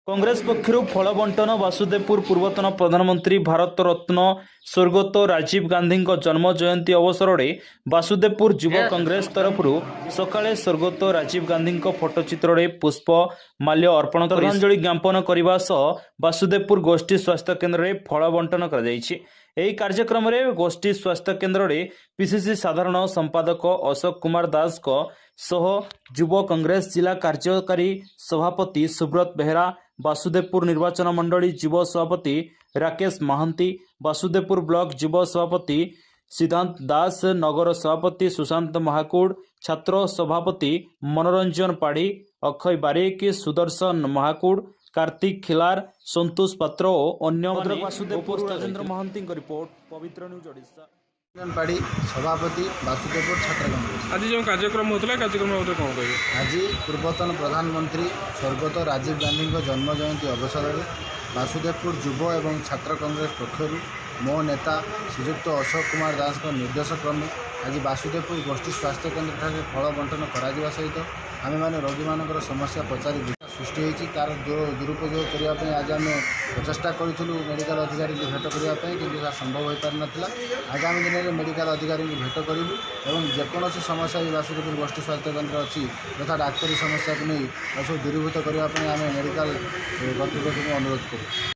कांग्रेस पक्षर फल बंटन वासुदेवपुर पूर्वतन प्रधानमंत्री भारत रत्न स्वर्गत राजीव गांधी जन्म जयंती अवसर में वासुदेवपुर युव कांग्रेस तरफ सकाळे स्वर्गत राजीव गांधी फोटोचित्र में पुष्प माल्य अर्पण कर श्रद्धांजलि ज्ञापन करने सह वासुदेवपुर गोष्ठी स्वास्थ्य केन्द्र में फल बंटन कर कार्यक्रम में गोष्ठी स्वास्थ्य केन्द्र में पीसीसी साधारण संपादक अशोक कुमार दास सह युव कांग्रेस जिला कार्यकारी सभापति सुब्रत बेहरा, वासुदेवपुर निर्वाचन मंडली युव सभापति राकेश महांती, वासुदेवपुर ब्लॉक युव सभापति सिद्धांत दास, नगर सभापति सुशांत महाकूड़, छात्र सभापति मनोरंजन पाढ़ी, अक्षय बारिक, सुदर्शन महाकूड़, कार्तिक खिलार, संतोष पात्र और अन्य वासुदेवपुर राजेंद्र महांती रिपोर्ट पवित्र न्यूज ओडिशा। पाड़ी सभापति वासुदेवपुर छात्र कांग्रेस। आज जो कार्यक्रम होता कार्यक्रम कौन कहे आज पूर्वतन प्रधानमंत्री स्वर्गत राजीव गांधी जन्म जयंती अवसर में वासुदेवपुर युव एवं छात्र कांग्रेस पक्षर मो नेता श्रीयुक्त अशोक कुमार दास निर्देश क्रमे आज वासुदेवपुर गोष्ठी स्वास्थ्य केन्द्र ठारे फल बंटन करा सहित आम मैंने रोगी मान समस्या पचारि सृष्टि होती तार दुरुपयोग करने आज आम प्रचेषा करूँ मेडिकल अधिकारी की भेट करने कि संभव हो पार नाला। आगामी दिन में मेडिकल अधिकारी की भेट करूँ और जेकोसी समस्या भी वासुदेवपुर गोष्ठी स्वास्थ्य केन्द्र अच्छी तथा डाक्तरी समस्या को नहीं सब दूरीभूत करने आम मेडिकल कर्तृपक्ष को अनुरोध करूँ।